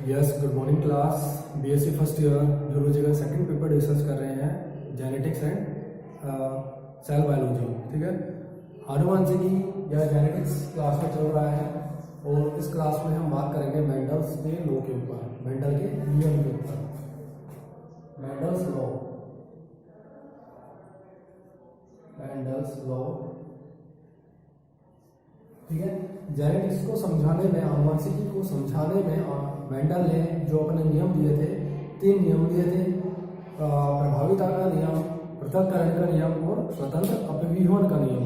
Yes, good morning class. BSc first year zoology का second paper discuss कर रहे हैं, जेनेटिक्स एंड सेल बायोलॉजी। ठीक है, आनुवंशिकी या जेनेटिक्स क्लास में चल रहा है और इस क्लास में हम बात करेंगे मेंडल्स के लॉ के ऊपर, मेंडल के नियम के ऊपर, मेंडल्स लॉ, मेंडल्स लॉ। ठीक है, जेनेटिक्स को समझाने में, आनुवंशिकी को समझाने में मेंडल ने जो अपने नियम दिए थे, 3 नियम दिए थे, प्रभाविता का नियम, पृथक्करण का नियम और स्वतंत्र अपव्यूहन का नियम।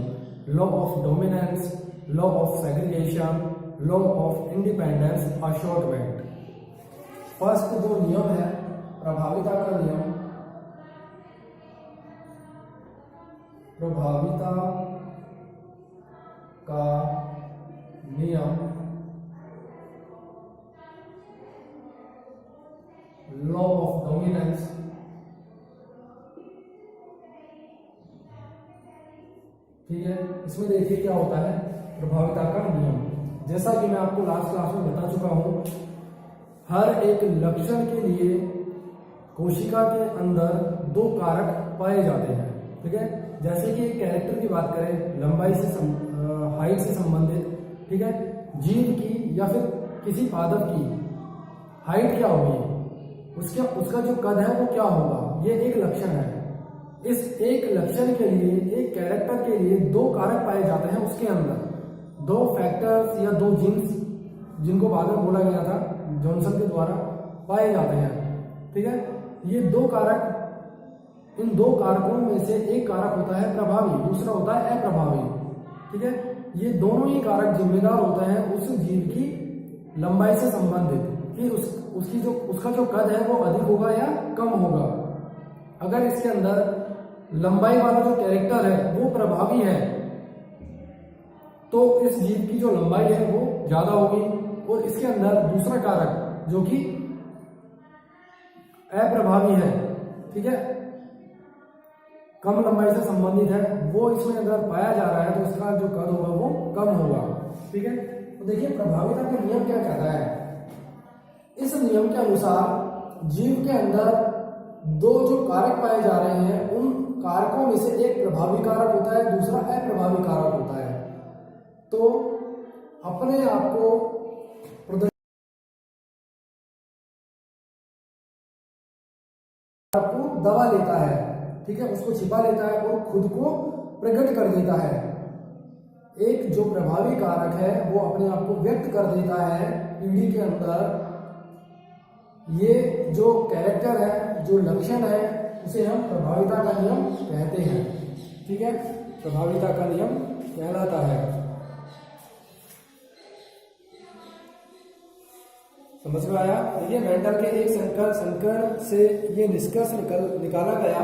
Law of dominance, law of segregation, law of independence assortment. First जो नियम है प्रभाविता का नियम, प्रभाविता का नियम, लॉ ऑफ डोमिनेंस, ठीक है। इसमें देखिए क्या होता है प्रभाविता का नियम। जैसा कि मैं आपको लास्ट क्लास में बता चुका हूं, हर एक लक्षण के लिए कोशिका के अंदर 2 कारक पाए जाते हैं। ठीक है, जैसे कि कैरेक्टर की बात करें, लंबाई से हाइट से संबंधित, ठीक है, जीव की या फिर किसी पादप की हाइट क्या होगी, उसका जो कद है वो क्या होगा, ये एक लक्षण है। इस एक लक्षण के लिए, एक कैरेक्टर के लिए 2 कारक पाए जाते हैं उसके अंदर, 2 फैक्टर्स या 2 जीन्स, जिनको बाद में बोला गया था जॉनसन के द्वारा, पाए जाते हैं। ठीक है, ये 2 कारक, इन 2 कारकों में से एक कारक होता है प्रभावी, दूसरा होता है अप्रभावी। ठीक है, ये दोनों ही कारक जिम्मेदार होते हैं उस जीव की लंबाई से संबंधित, कि उसका जो कद है वो अधिक होगा या कम होगा। अगर इसके अंदर लंबाई वाला जो कैरेक्टर है वो प्रभावी है तो इस जीव की जो लंबाई है वो ज्यादा होगी, और इसके अंदर दूसरा कारक जो कि अप्रभावी है, ठीक है, कम लंबाई से संबंधित है, वो इसमें अगर पाया जा रहा है तो इसका जो कद होगा वो कम होगा। ठीक है, तो देखिए प्रभाविता का नियम क्या कहता है। इस नियम के अनुसार जीव के अंदर 2 जो कारक पाए जा रहे हैं, उन कारकों में से एक प्रभावी कारक होता है, दूसरा अप्रभावी कारक होता है। तो अपने आप को दबा लेता है, ठीक है, उसको छिपा लेता है और खुद को प्रकट कर देता है। एक जो प्रभावी कारक है वो अपने आप को व्यक्त कर देता है पीढ़ी के अंदर। ये जो कैरेक्टर है, जो लक्षण है, उसे हम प्रभाविता का नियम कहते हैं। ठीक है, प्रभाविता का नियम कहलाता है। समझ में आया। देखिए मेंडल के एक संकरण से ये निष्कर्ष निकाला गया,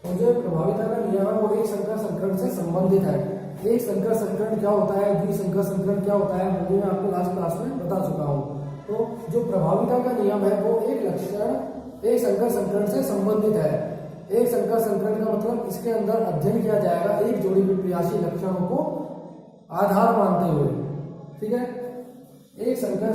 और जो प्रभाविता का नियम है वो एक संकरण से संबंधित है। एक संकरण क्या होता है, द्विसंकरण क्या होता है, वो मैं आपको लास्ट क्लास में बता चुका हूं। तो जो प्रभाविता का नियम है वो एक लक्षण, एक संकरण से संबंधित है। एक संकरण का मतलब इसके अंदर अध्ययन किया जाएगा एक जोड़ी विपर्यासी लक्षणों को आधार मानते हुए। ठीक है, एक संकरण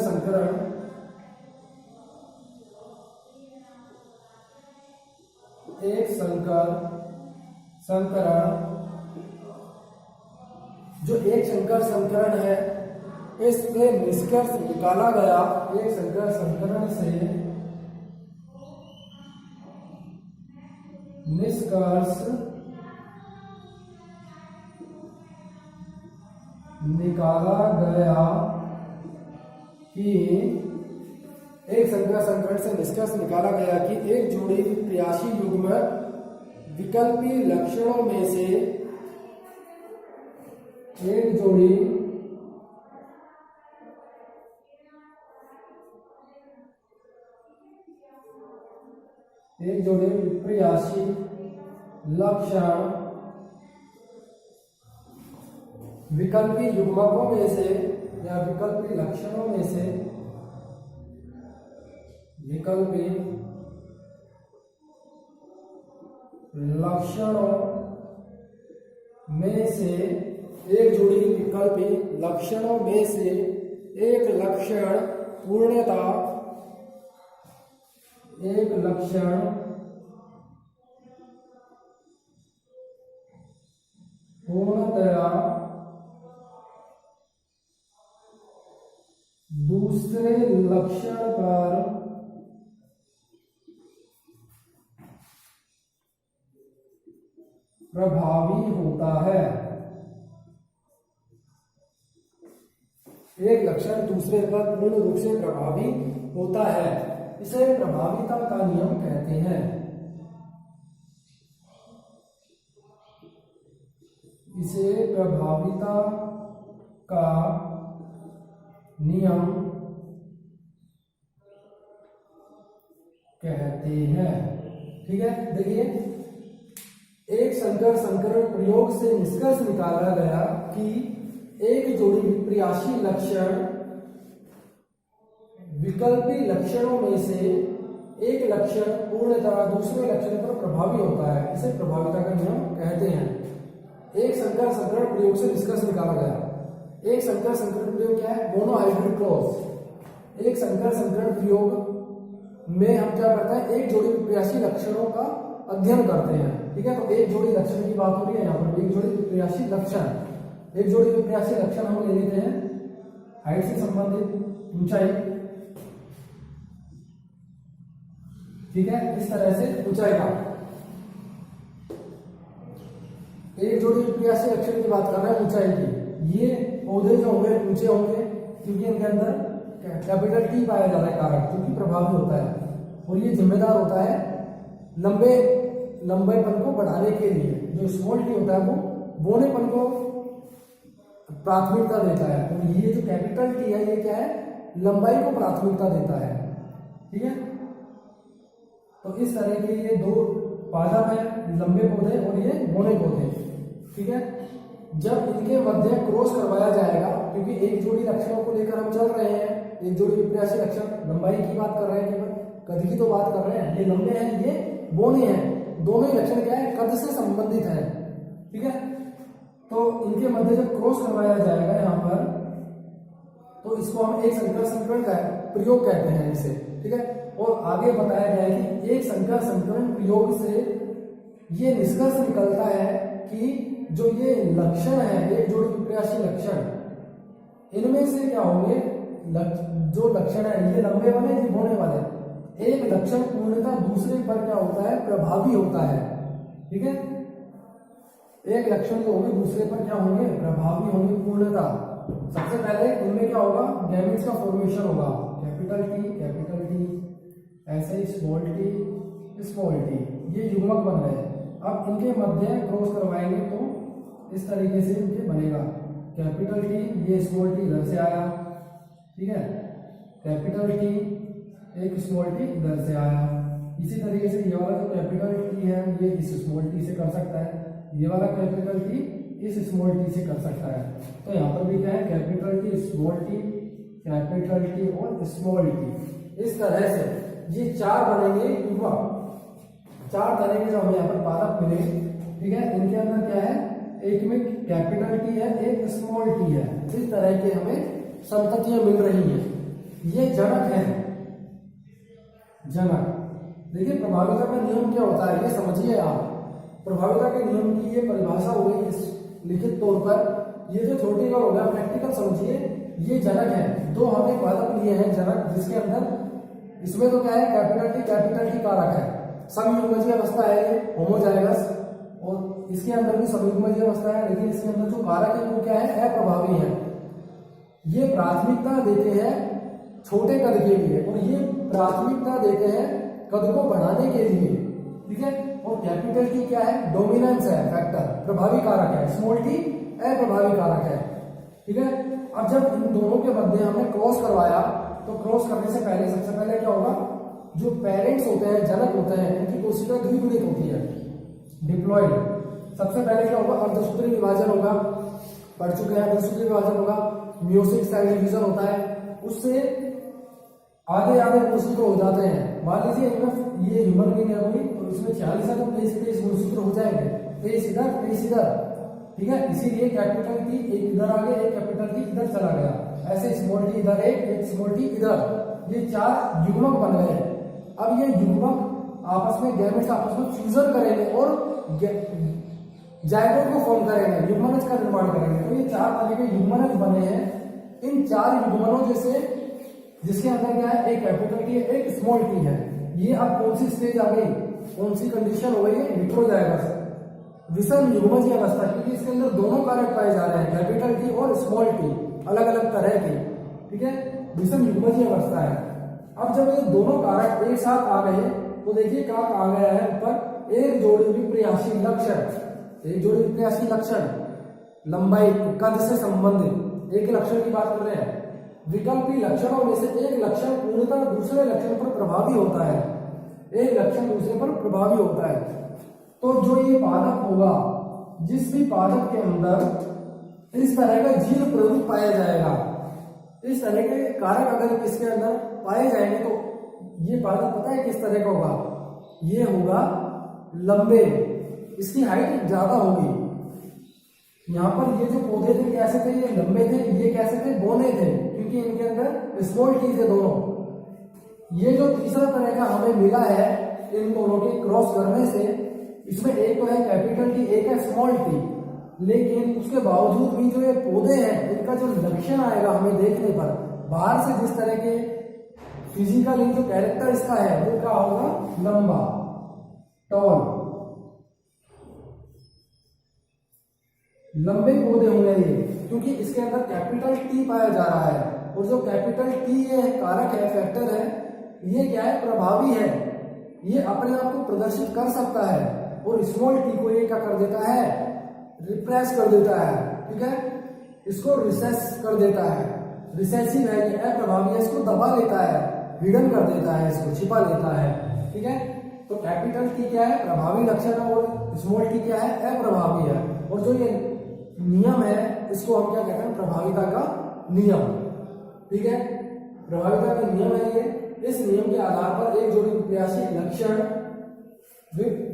जो एक संकरण है, इससे निष्कर्ष निकाला गया, एक संकरण से निष्कर्ष निकाला गया कि एक संकरण से निष्कर्ष निकाला गया कि एक जोड़ी प्रयासी युग्म विकल्पी लक्षणों में से एक जोड़ी विपर्यासी लक्षण विकल्पी युग्मकों में से या विकल्पी लक्षणों में से, विकल्पी लक्षणों में से एक जोड़ी विकल्पी लक्षणों में से एक लक्षण पूर्णता एक लक्षण पूर्णतया दूसरे लक्षण पर प्रभावी होता है। एक लक्षण दूसरे पर पूर्ण रूप से प्रभावी होता है, इसे प्रभाविता का नियम कहते हैं। इसे प्रभाविता का नियम कहते हैं। ठीक है, देखिए एक संकर संकरण प्रयोग से निष्कर्ष निकाला गया कि एक जोड़ी विपर्यासी लक्षण विकल्पी लक्षणों में से एक लक्षण पूर्णतः दूसरे लक्षण पर प्रभावी होता है, इसे प्रभाविता का नियम कहते हैं। एक संकर संकरण प्रयोग से निष्कर्ष निकाला गया। एक संकर संकरण प्रयोग क्या है? Monohybrid cross. एक संकर संकरण प्रयोग में हम क्या करते हैं? एक जोड़ी विपर्यासी लक्षणों का अध्ययन करते हैं। ठीक है, तो एक जोड़ी लक्षण की बात हो रही है यहाँ पर, एक जोड़ी विपर्यासी लक्षण। एक जोड़ी विपर्यासी लक्षण हम ले लेते हैं हाइट से संबंधित ऊंचाई। ठीक है, इस तरह से ऊंचाई का एक जोड़ी विपर्यासी लक्षण की बात कर रहे हैं ऊंचाई की। ये पौधे जो होंगे ऊंचे होंगे क्योंकि इनके अंदर कैपिटल टी पाया जा रहा है कारक, क्योंकि प्रभावी होता है और ये जिम्मेदार होता है लंबेपन को बढ़ाने के लिए। जो स्मॉल टी होता है वो बोनेपन को प्राथमिकता देता है, और ये जो कैपिटल टी है ये क्या है? लंबाई को प्राथमिकता देता है। ठीक है, तो इस तरह के ये दो पादप है, लंबे पौधे और ये बोने पौधे। ठीक है, जब इनके मध्य क्रॉस करवाया जाएगा, क्योंकि एक जोड़ी लक्षणों को लेकर हम चल रहे हैं, एक जोड़ी विपर्यासी लक्षण लंबाई की बात कर रहे हैं, केवल कद की तो बात कर रहे हैं। ये लंबे हैं, ये बोने हैं, दोनों ही लक्षण क्या है? कद से संबंधित है। ठीक है, तो इनके मध्य जब क्रॉस करवाया जाएगा यहाँ पर, तो इसको हम एक संकर संकरण का प्रयोग कहते हैं इसे। ठीक है, और आगे बताया गया है कि एक संकर संकरण प्रयोग से ये निष्कर्ष निकलता है कि जो ये लक्षण है, एक जोड़ी विपर्यासी लक्षण, इनमें से क्या होंगे? जो लक्षण है ये लंबे वाले, ये बोने वाले। एक लक्षण पूर्णतः दूसरे पर क्या होता है? प्रभावी होता है। ठीक है, एक लक्षण जो होंगे दूसरे पर क्या होंगे? प्रभावी होंगे पूर्णतः। सबसे पहले इनमें क्या होगा? गैमेट्स का फॉर्मेशन होगा, कैपिटल टी, ऐसे स्मॉल टी, ये युग्मक बन गए। अब इनके मध्य क्रॉस करवाएंगे तो इस तरीके से इनके बनेगा कैपिटल टी, ये स्मॉल टी इधर से आया। ठीक है, कैपिटल टी, एक स्मॉल टी इधर से आया। इसी तरीके से ये वाला जो कैपिटल टी है ये इस स्मॉल टी से कर सकता है, ये वाला कैपिटल टी इस स्मॉल टी से कर सकता है। तो यहाँ पर भी क्या है? Capital T, small T, capital T और स्मॉल टी। इस तरह से ये चार बनेंगे युग्मक। चार तरह के जो हमें यहाँ पर पादप मिले। ठीक है, इनके अंदर क्या है? एक में कैपिटल टी है, एक स्मॉल टी है। इस तरह के हमें संततियां मिल रही हैं। ये जनक है, जनक। देखिए प्रभाविता का नियम क्या होता है ये समझिए आप। प्रभाविता के नियम की ये परिभाषा हो गई इस लिखित तौर पर। ये जो छोटी का हो गया प्रैक्टिकल समझिए। ये जनक है, दो हमें पादप लिए हैं जनक, जिसके अंदर इसमें तो क्या है? कैपिटल टी कारक है, समयुग्मजीय अवस्था है, ये होमोजाइगस, और इसके अंदर भी समयुग्मजीय अवस्था है, लेकिन इसके अंदर जो कारक है वो क्या है? अप्रभावी है। ये प्राथमिकता देते हैं छोटे कद के लिए, और ये प्राथमिकता देते हैं कद को बढ़ाने के लिए। ठीक है, और कैपिटल टी क्या है? डोमिनेंस है, फैक्टर, प्रभावी कारक है। स्मॉल टी अप्रभावी कारक है। ठीक है, अब जब इन दोनों के मध्य हमने क्रॉस करवाया, तो क्रॉस करने से पहले सबसे पहले क्या होगा? जो पेरेंट्स होते हैं, जनक होते हैं, इनकी कोशिका द्विगुणित होती है, डिप्लॉइड। सबसे पहले क्या होगा? अर्धसूत्री विभाजन होगा, पढ़ चुके हैं। अर्धसूत्री विभाजन होगा, मियोसिस सेल डिवीजन होता है, उससे आधे गुणसूत्र हो जाते हैं। मान लीजिए ये ह्यूमन बीइंग है कोई, तो इसमें 46 है तो 23 गुणसूत्र हो जाएंगे, 23 इधर। ठीक है, इसीलिए कैपिटल टी एक इधर आ गया, एक कैपिटल टी इधर चला गया, ऐसे स्मॉल टी इधर एक स्मॉल टी इधर, ये चार युग्मक बन गए। अब ये युग्मक आपस में गैमेट्स आपस में फ्यूजन करेंगे और जाइगोट को फॉर्म करेंगे, युग्मनज का निर्माण करेंगे। तो ये 4 तरह के युग्मनज बने हैं। इन 4 युग्मनों जैसे जिसके अंदर क्या है, एक कैपिटल टी है, एक स्मॉल टी है। ये अब कौन सी स्टेज आ गई, कौन सी कंडीशन हो गई, हेटेरोजाइगस विषम युग्मज की अवस्था, क्योंकि इसके अंदर दोनों कारक पाए जा रहे हैं, कैपिटल टी और स्मॉल टी, अलग अलग तरह के, ठीक है, विषम युग्मज की अवस्था है। अब जब ये दोनों कारक एक साथ आ गए तो देखिए क्या कहा गया है ऊपर, एक जोड़ी विपर्यासी लक्षण, एक जोड़ी विपर्यासी लक्षण लंबाई कद से संबंधित एक लक्षण की बात कर रहे हैं। विकल्पी लक्षणों में से एक लक्षण पूर्णतः दूसरे लक्षण पर प्रभावी होता है, एक लक्षण दूसरे पर प्रभावी होता है। तो जो ये पादप होगा, जिस भी पादप के अंदर इस तरह का जीव प्ररूप पाया जाएगा, इस तरह के कारक अगर इसके अंदर पाए जाएंगे तो ये पादप पता है किस तरह का होगा, ये होगा लंबे, इसकी हाइट ज्यादा होगी। यहाँ पर ये जो पौधे थे कैसे थे, ये लंबे थे, ये कैसे थे, बोने थे, क्योंकि इनके अंदर स्मॉल टी थे दोनों। ये जो तीसरा तरह का हमें मिला है इन दोनों के क्रॉस करने से, इसमें एक तो है कैपिटल टी, एक है स्मॉल टी, लेकिन उसके बावजूद भी जो ये पौधे हैं इनका जो लक्षण आएगा हमें देखने पर, बाहर से जिस तरह के फिजिकली जो कैरेक्टर इसका है वो क्या होगा, लंबा, टॉल, लंबे पौधे होंगे ये, क्योंकि इसके अंदर कैपिटल टी पाया जा रहा है। और जो कैपिटल टी ये कारक है, फैक्टर है, ये क्या है, प्रभावी है, ये अपने आप को प्रदर्शित कर सकता है। और स्मॉल टी को ये क्या कर देता है, रिप्रेस कर देता है, ठीक है, इसको रिसेस कर देता है, रिसेसिव है, ये अप्रभावी है, इसको दबा लेता है, हिडन कर देता है, इसको छिपा लेता है, ठीक है। तो कैपिटल टी क्या है, प्रभावी लक्षण है, और स्मॉल टी क्या है, अप्रभावी है। और जो ये नियम है इसको हम क्या कहते हैं, प्रभाविता का नियम, ठीक है, प्रभाविता का नियम है ये। इस नियम के आधार पर एक जोड़ी विपर्यासी लक्षण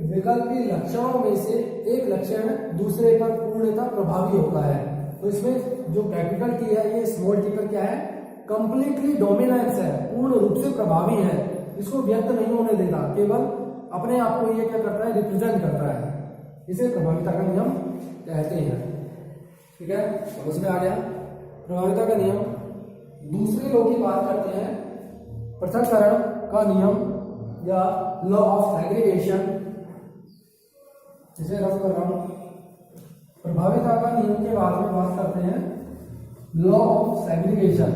विकल्पी लक्षणों में से एक लक्षण दूसरे पर पूर्णतः प्रभावी होता है। तो इसमें जो कैपिटल टी है ये स्मॉल टी पर क्या है, कंप्लीटली डोमिनेंस है, पूर्ण रूप से प्रभावी है, इसको व्यक्त नहीं होने देता, केवल अपने आप को ये क्या करता है, रिप्रेजेंट करता है। इसे प्रभाविता का नियम कहते हैं, ठीक है, समझ में आ गया प्रभाविता का नियम। दूसरे लोग की बात करते हैं, पृथक्करण का नियम या लॉ ऑफ सेग्रीगेशन, इसे रफ कर रहा हूं। प्रभाविता का नियम के बाद में बात करते हैं लॉ ऑफ सेग्रीगेशन,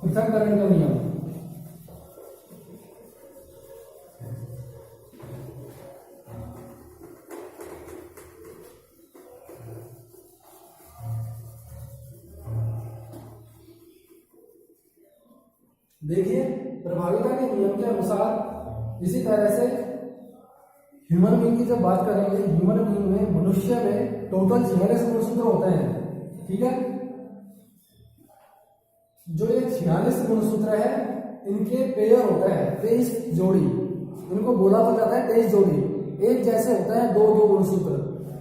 पृथक्करण का नियम। देखिए प्रभाविता के नियम के अनुसार, इसी तरह से ह्यूमन बीइंग की जब बात करेंगे, ह्यूमन बीइंग में, मनुष्य में टोटल 46 गुणसूत्र होते हैं, ठीक है। जो ये 46 गुणसूत्र है इनके पेयर होता है 23 जोड़ी, इनको बोला तो जाता है 23 जोड़ी, एक जैसे होता है 2-2 गुणसूत्र,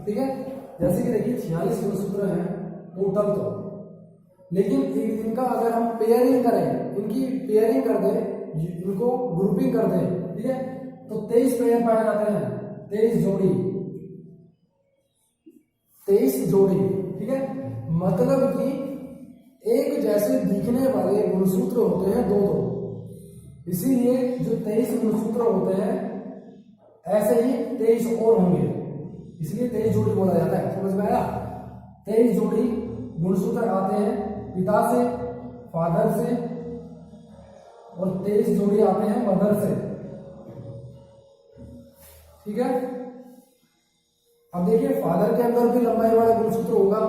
ठीक है। जैसे कि देखिए 46 गुणसूत्र हैं टोटल, तो लेकिन इनका अगर हम पेयरिंग करें, इनकी पेयरिंग कर दें, इनको ग्रुपिंग कर दें, ठीक है, तो 23 पेयर पाए जाते हैं, 23 जोड़ी, 23 जोड़ी, ठीक है। मतलब कि एक जैसे दिखने वाले गुणसूत्र होते हैं 2-2, इसीलिए जो 23 गुणसूत्र होते हैं ऐसे ही 23 और होंगे, इसलिए 23 जोड़ी बोला जाता है। समझ में आया? 23 जोड़ी गुणसूत्र आते हैं पिता से, फादर से, और 23 जोड़ी आते हैं मदर से, ठीक है। अब देखिए फादर के अंदर भी लंबाई वाला गुणसूत्र होगा,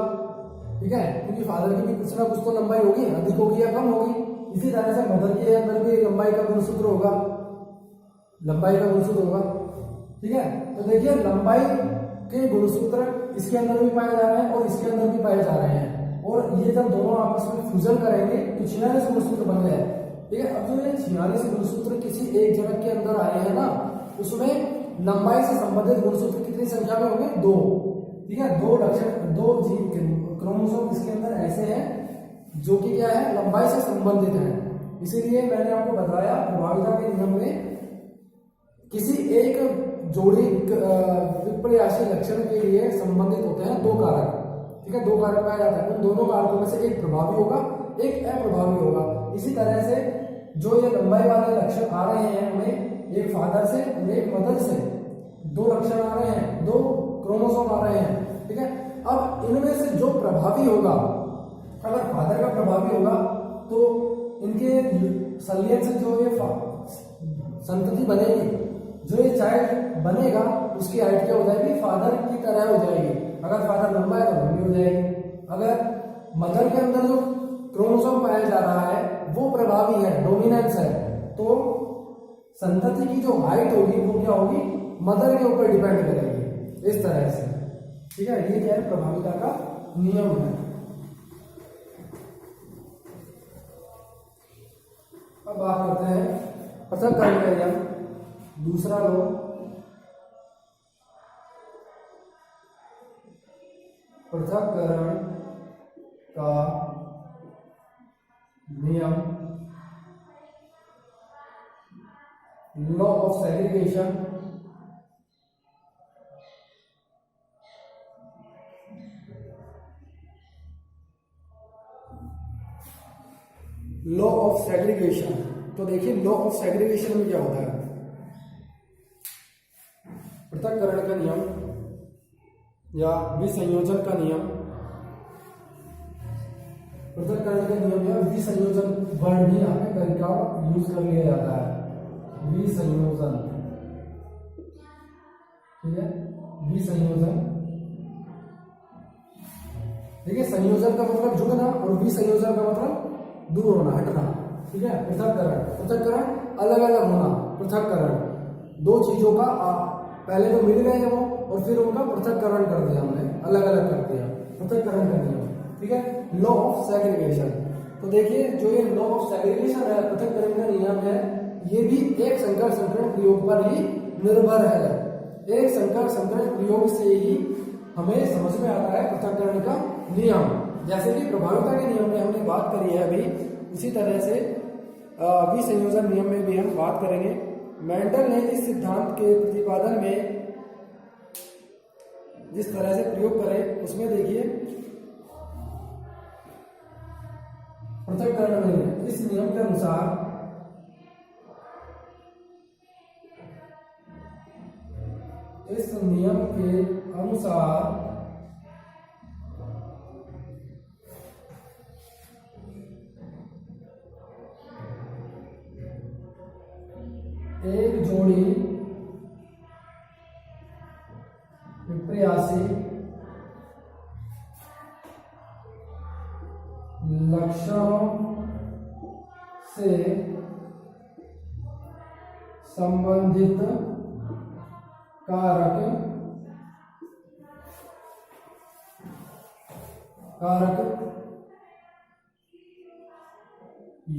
ठीक है, क्योंकि फादर की भी कुछ ना कुछ तो लंबाई होगी, अधिक होगी या कम होगी। इसी तरह से मदर के अंदर भी लंबाई का गुणसूत्र होगा, लंबाई का गुणसूत्र होगा, ठीक है। तो देखिए लंबाई के गुणसूत्र इसके अंदर भी पाए जा रहे हैं और इसके अंदर भी पाए जा रहे हैं, और ये जब दोनों आपस में फ्यूजन करेंगे तो 46 गुणसूत्र बन गए, ठीक है। अब जो ये 46 गुणसूत्र किसी एक जनक के अंदर आए हैं ना, उसमें लंबाई से संबंधित गुणसूत्र कितनी संख्या में होंगे? 2, ठीक है। 2 लक्षण, 2 जीन क्रोमोसोम इसके अंदर ऐसे हैं जो कि क्या है, लंबाई से संबंधित है, इसीलिए मैंने आपको बताया प्रभाविता के नियम में किसी एक जोड़ी विपर्यासी लक्षण के लिए संबंधित होते हैं दो कारक, ठीक है, दो कारक पाया जाता है। उन दोनों कारकों में से एक प्रभावी होगा, एक अप्रभावी होगा। इसी तरह से जो ये लंबाई वाले लक्षण आ रहे हैं हमें एक फादर से और एक मदर से, दो लक्षण आ रहे हैं, दो क्रोमोसोम आ रहे हैं, ठीक है। अब इनमें से जो प्रभावी होगा, अगर फादर का प्रभावी होगा तो इनके संलयन से जो ये संतति बनेगी, जो ये चाइल्ड बनेगा उसकी हाइट क्या हो जाएगी, फादर की तरह हो जाएगी। अगर फादर लंबा है तो लंबी हो जाएगी। अगर मदर के अंदर जो क्रोमोसोम पाया जा रहा है वो प्रभावी है, डोमिनेंस है, तो संतति की जो हाइट होगी वो क्या होगी, मदर के ऊपर डिपेंड करेगी, इस तरह से, ठीक है। ये क्या है, प्रभाविता का नियम है। अब बात करते हैं पृथक्करण का नियम, दूसरा लॉ, पृथक्करण का नियम, law of segregation. Law of segregation, तो देखिए लॉ ऑफ सेग्रीगेशन में क्या होता है, पृथक्करण का नियम या विसंयोजन का नियम, पृथक्करण का नियम या विसंयोजन वर्ड भी यहाँ पे कई का यूज कर लिया जाता है, विसंयोजन, ठीक है, विसंयोजन। देखिए संयोजन का मतलब जुड़ना और विसंयोजन का मतलब दूर होना, हटना, ठीक है। पृथक्करण, पृथक्करण अलग अलग होना, पृथक्करण दो चीजों का पहले तो मिल गए वो और फिर उनका पृथक्करण कर दिया हमने, अलग अलग कर दिया, पृथक्करण कर दिया, ठीक है। लॉ ऑफ सेग्रीगेशन, तो देखिए जो ये लॉ ऑफ सेग्रीगेशन है, पृथक्करण का नियम है, ये भी एक संकर संकरण प्रयोग पर ही निर्भर है। एक संकर संकरण प्रयोग से ही हमें समझ में आता है पृथक्करण का नियम। जैसे कि प्रभाविता के नियम में हमने बात करी है अभी, उसी तरह से विसंयोजन नियम में भी हम बात करेंगे। मेंडल ने इस सिद्धांत के प्रतिपादन में जिस तरह से प्रयोग करे उसमें देखिए पृथक्करण में इस नियम के अनुसार एक जोड़ी विपर्यासी लक्षणों से संबंधित कारक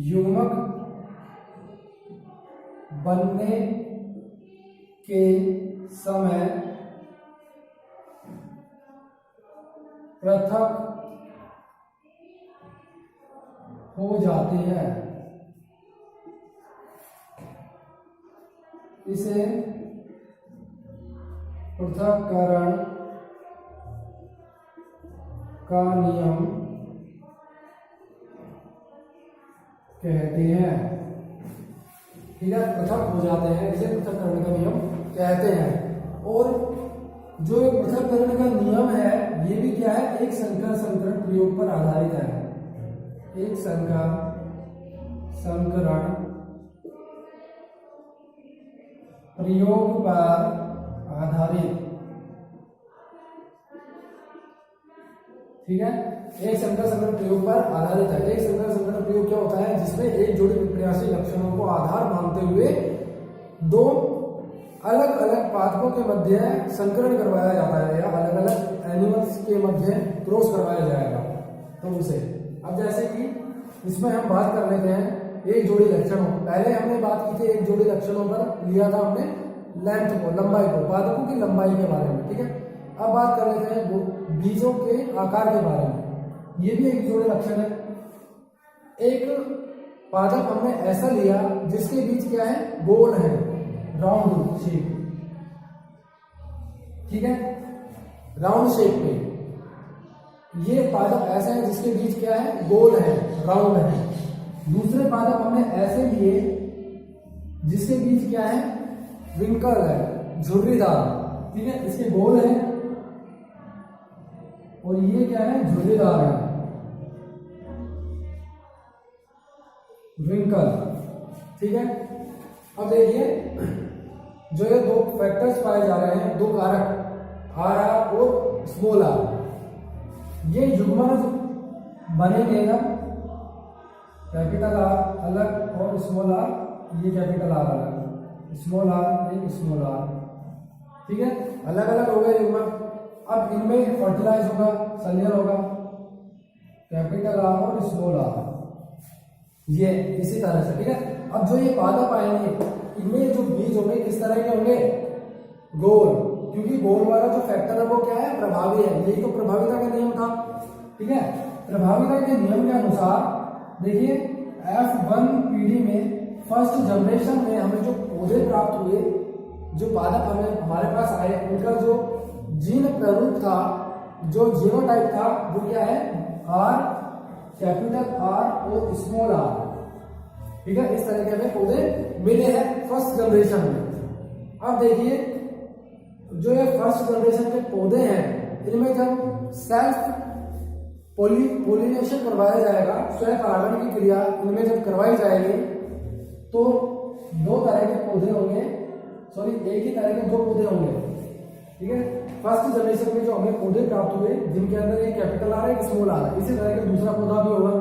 युग्मक बनने के समय पृथक हो जाते हैं। इसे पृथक्करण का नियम कहते हैं, ठीक है। पृथक हो जाते हैं, इसे पृथक्करण का नियम कहते हैं। और जो ये पृथक्करण का नियम है ये भी क्या है, एक संकर संकरण प्रयोग पर आधारित है। एक संकर संकरण प्रयोग पर आधारित, ठीक है। एक संकर संकरण प्रयोग पर आधारित है। एक संकर संकरण प्रयोग क्या होता है, जिसमें एक जोड़ी विपर्यासी लक्षणों को आधार मानते हुए दो अलग अलग पादपों के मध्य संकरण करवाया जाता है या अलग अलग एनिमल्स के मध्य क्रॉस करवाया जाएगा। तो उसे अब जैसे कि इसमें हम बात कर लेते हैं एक जोड़ी लक्षणों, पहले हमने बात की थी एक जोड़ी लक्षणों पर लिया था हमने लेंथ को, लंबाई को, पादपों की लंबाई के बारे में, ठीक है। अब बात कर लेते हैं बीजों के आकार के बारे में, ये भी एक जोड़ी लक्षण है। एक पादप हमने ऐसा लिया जिसके बीच क्या है, गोल है, राउंड शेप, ठीक है, राउंड शेप में। ये पादप ऐसा है जिसके बीच क्या है, गोल है, राउंड है। दूसरे पादप हमने ऐसे लिए जिसके बीच क्या है, विंकल है, झुर्रीदार, ठीक है, इसके गोल है और ये क्या है, झुर्रीदार है, विंकल, ठीक है। अब देखिए जो ये दो फैक्टर्स पाए जा रहे हैं, दो कारक आर और स्मॉल आर, ये युग्मज बनेंगे ना, कैपिटल आर अलग और स्मॉल आर, ये कैपिटल आर अलग, स्मॉल आर एक स्मॉल आर, ठीक है, अलग अलग हो गए युग्मज। अब इनमें फर्टिलाइज होगा, संलयन होगा, कैपिटल आर और स्मॉल आर, ये इसी तरह से, ठीक है। अब जो ये पादप आएंगे इनमें जो बीज होंगे किस तरह के होंगे, गोल, क्योंकि गोल वाला जो फैक्टर है वो क्या है, प्रभावी है, यही तो प्रभाविता का नियम था, ठीक है। प्रभाविता के नियम के अनुसार देखिए F1 पीढ़ी में फर्स्ट जनरेशन में हमें जो पौधे प्राप्त हुए, जो पादप हमें हमारे पास आए, उनका जो जीन प्रारूप था, जो जीनोटाइप था, वो क्या है, आर, कैपिटल आर और स्मॉल आर, ठीक है। इस तरह के हमें पौधे मिले हैं फर्स्ट जनरेशन में। अब देखिए जो ये फर्स्ट जनरेशन के पौधे हैं, इनमें जब सेल्फ पोलिनेशन करवाया जाएगा, स्वयं परागण की क्रिया इनमें जब करवाई जाएगी, तो दो तरह के पौधे होंगे, सॉरी एक ही तरह के दो पौधे होंगे, ठीक है। फर्स्ट जनरेशन में जो हमें पौधे प्राप्त हुए जिनके अंदर एक कैपिटल आर है, एक स्मॉल आर है, इसी तरह का दूसरा पौधा भी होगा,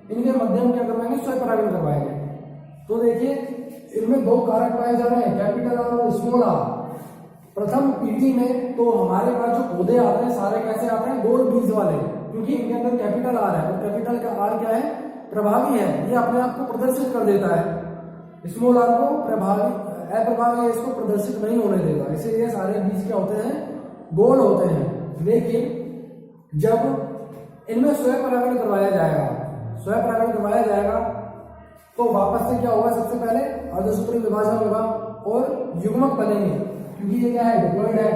इनके मध्य हम क्या करवाएंगे, स्वयं परागण करवाएंगे। तो देखिए इनमें दो कारक पाए जा रहे हैं, कैपिटल आर और स्मॉल आर। प्रथम पीढ़ी में तो हमारे पास जो पौधे आते हैं सारे कैसे आते हैं, गोल बीज वाले, क्योंकि इनके अंदर कैपिटल आर है, और कैपिटल का आर क्या है, प्रभावी है, ये अपने आप को प्रदर्शित कर देता है। स्मॉल आर को अप्रभावी है, इसको प्रदर्शित नहीं होने देगा, इसीलिए सारे बीज क्या होते हैं, गोल होते हैं। लेकिन जब इनमें स्वयं परागण करवाया जाएगा, स्वयं परागण करवाया जाएगा तो वापस से क्या होगा, सबसे पहले अर्धसूत्री विभाजन होगा और युग्मक बनेंगे, क्योंकि ये क्या है, डिप्लॉइड है,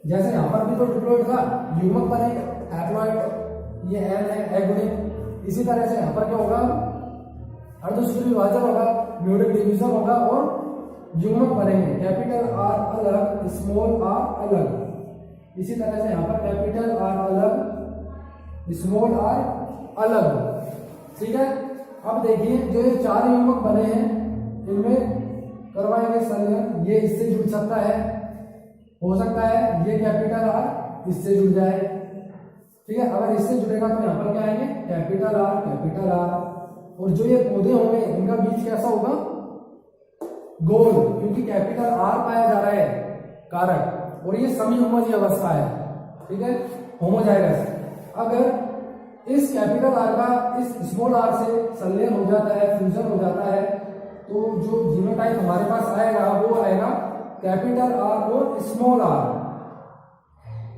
जैसे यहां पर भी तो डिप्लॉइड था, युग्मक बनेंगे, हैप्लॉइड, ये एन है, एगुणित, इसी तरह से यहां पर क्या होगा, अर्धसूत्री विभाजन होगा, म्यूटिक डिवीजन होगा और युग्मक बनेंगे, कैपिटल आर अलग, स्मॉल आर अलग, इसी तरह से यहां पर कैपिटल आर अलग, स्मॉल आर अलग, ठीक है। अब देखिए जो ये चार युग्मक बने हैं इनमें करवाएंगे संलयन, ये इससे जुड़ सकता है, हो सकता है ये कैपिटल आर इससे जुड़ जाए, ठीक है। अगर इससे जुड़ेगा तो यहाँ पर क्या आएंगे, कैपिटल आर, और जो ये पौधे होंगे इनका बीज कैसा होगा, गोल, क्योंकि कैपिटल आर पाया जा रहा है कारक, और ये समयुग्मज अवस्था है, ठीक है, होमोजाइगस। अगर इस कैपिटल आर का इस स्मॉल आर से संलयन हो जाता है, फ्यूजन हो जाता है, तो जो जीनोटाइप हमारे पास आएगा वो आएगा कैपिटल आर और स्मॉल आर,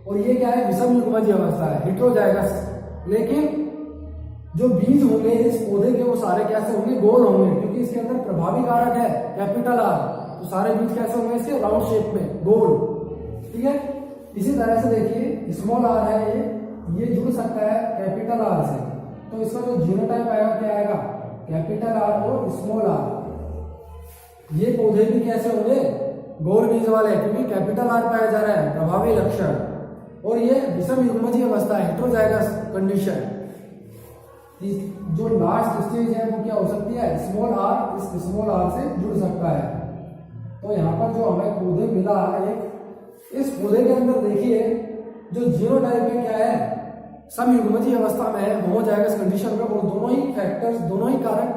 और ये क्या है, विषम युग्मज अवस्था है, हेटेरोजाइगस। लेकिन जो बीज होंगे इस पौधे के वो सारे कैसे होंगे, गोल होंगे, क्योंकि इसके अंदर प्रभावी कारक है कैपिटल आर, तो सारे बीज कैसे होंगे, इसके राउंड शेप में, गोल, ठीक है। इसी तरह से देखिए स्मॉल आर है, ये जुड़ सकता है कैपिटल आर से, तो इसका जो जीनोटाइप आएगा क्या आएगा, कैपिटल आर और स्मॉल आर। ये पौधे भी कैसे होंगे, गोल बीज वाले, क्योंकि कैपिटल आर पाया जा रहा है, प्रभावी लक्षण, और ये विषम युग्मजीय अवस्था है, हेटेरोजाइगस कंडीशन। जो लास्ट स्टेज है वो क्या हो सकती है, स्मॉल आर इस स्मॉल आर से जुड़ सकता है। तो यहाँ पर जो हमें पौधे मिला है, इस पौधे के अंदर देखिए जो जीनोटाइप है क्या है, समयुग्मजीय अवस्था में है, होमोजाइगस कंडीशन में, और दोनों ही फैक्टर्स, दोनों ही कारक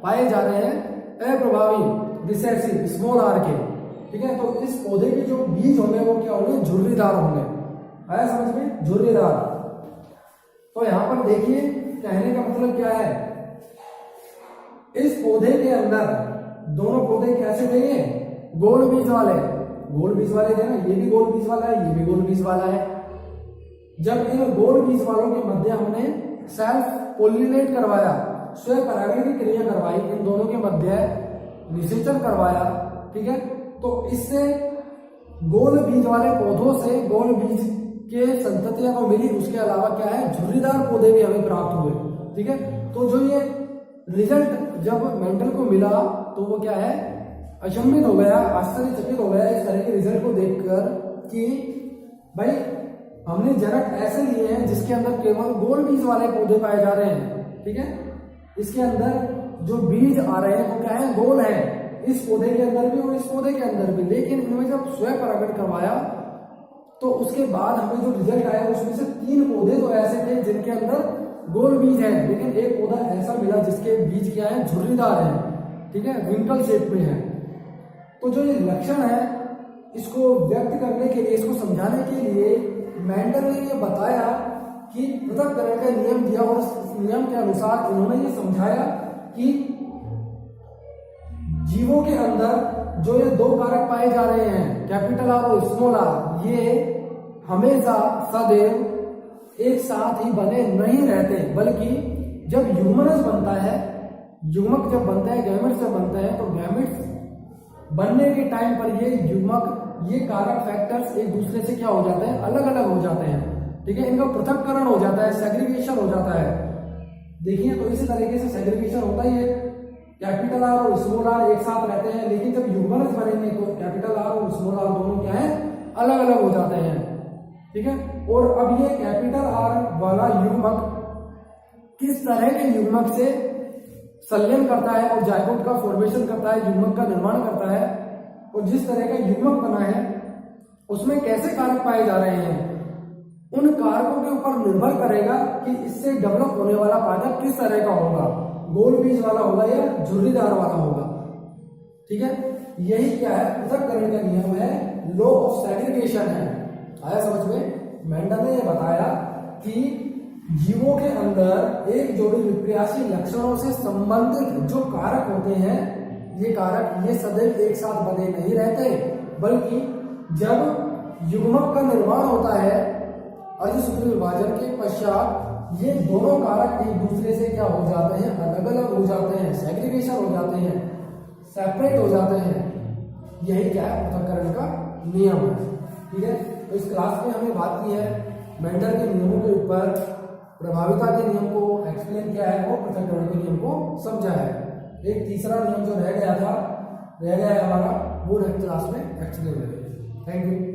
पाए जा रहे हैं अप्रभावी, रिसेसिव, स्मॉल आर के, ठीक है। तो इस पौधे के जो बीज होंगे वो क्या होंगे, झुर्रीदार होंगे, आया समझ में, झुर्रीदार। तो यहाँ पर देखिए कहने का मतलब क्या है, इस पौधे के अंदर दोनों पौधे कैसे थे, गोल बीज वाले, गोल बीज वाले थे ना, ये भी गोल बीज वाला है, ये भी गोल बीज वाला है। जब इन गोल बीज वालों के मध्य हमने सेल्फ पोलिनेट करवाया, स्वपरागण की क्रिया करवाई, इन दोनों के मध्य निषेचन करवाया, ठीक है। तो इससे गोल बीज वाले पौधों से गोल बीज के संततियां को मिली, उसके अलावा क्या है, झुर्रीदार पौधे भी हमें प्राप्त हुए, ठीक है। तो जो ये रिजल्ट जब मेंडल को मिला तो वो क्या है, अचंभित हो गया, आश्चर्यचकित हो गया इस तरह के रिजल्ट को देखकर कि भाई हमने जनक ऐसे लिए हैं जिसके अंदर केवल गोल बीज वाले पौधे पाए जा रहे हैं, ठीक है। इसके अंदर जो बीज आ रहे हैं वो क्या है, गोल है, इस पौधे के अंदर भी और इस पौधे के अंदर भी। लेकिन इनमें जब स्वपरागण करवाया तो उसके बाद हमें जो रिजल्ट आया उसमें से 3 पौधे तो ऐसे थे जिनके अंदर गोल बीज है, लेकिन एक पौधा ऐसा मिला जिसके बीज क्या है, झुर्रीदार है, ठीक है, विंकल शेप में है। तो जो ये लक्षण है इसको व्यक्त करने के लिए, इसको समझाने के लिए मेंडल ने ये बताया कि पृथक्करण का नियम दिया और उस नियम के अनुसार इन्होंने ये समझाया कि जीवों के अंदर जो ये 2 कारक पाए जा रहे हैं, कैपिटल आर और स्मॉल आर, ये हमेशा सदैव एक साथ ही बने नहीं रहते, बल्कि जब ह्यूमनस बनता है, युग्मक जब बनता है, गैमेट्स जब बनते हैं, तो गैमेट्स बनने के टाइम पर ये युग्मक, ये कारक फैक्टर्स एक दूसरे से क्या हो जाते हैं, अलग अलग हो जाते हैं, ठीक है। इनका पृथक्करण हो जाता है, सेग्रीगेशन हो जाता है। देखिए तो इसी तरीके से सेग्रीगेशन होता ही है, कैपिटल आर और स्मॉल आर एक साथ रहते हैं, लेकिन जब युग्मनस बनेंगे तो कैपिटल आर और स्मॉल आर दोनों क्या है, अलग अलग हो जाते हैं, ठीक है। और अब ये कैपिटल आर वाला युग्मक किस तरह के युग्मक से संलयन करता है और जायगोट का फॉर्मेशन करता है, युग्मक का निर्माण करता है, और जिस तरह का युग्मक बना है उसमें कैसे कारक पाए जा रहे हैं, उन कारकों के ऊपर निर्भर करेगा कि इससे डेवलप होने वाला पादप किस तरह का होगा, गोल बीज वाला होगा या झुर्रीदार वाला होगा, ठीक है। यही क्या है, पृथक्करण का नियम है, लॉ ऑफ सेग्रीगेशन है। आया समझ में? मेंडल ने बताया कि जीवों के अंदर एक जोड़ी विप्रियाशी लक्षणों से संबंधित जो कारक होते हैं, ये कारक ये सदैव एक साथ बने नहीं रहते, बल्कि जब युग्मक का निर्माण होता है अर्धसूत्री विभाजन के पश्चात ये दोनों कारक एक दूसरे से क्या हो जाते हैं, अलग अलग हो जाते हैं, सेग्रीगेशन हो जाते हैं, सेपरेट हो जाते हैं। यही क्या है, पृथक्करण का नियम है, ठीक है। तो इस क्लास में हमने बात की है मेंडल के नियमों के ऊपर, प्रभाविता के नियम को एक्सप्लेन किया है, वो पृथक्करण के नियम को समझा है। एक तीसरा नियम जो रह गया है हमारा, वो नेक्स्ट क्लास में एक्सप्लेन करेंगे। Thank you.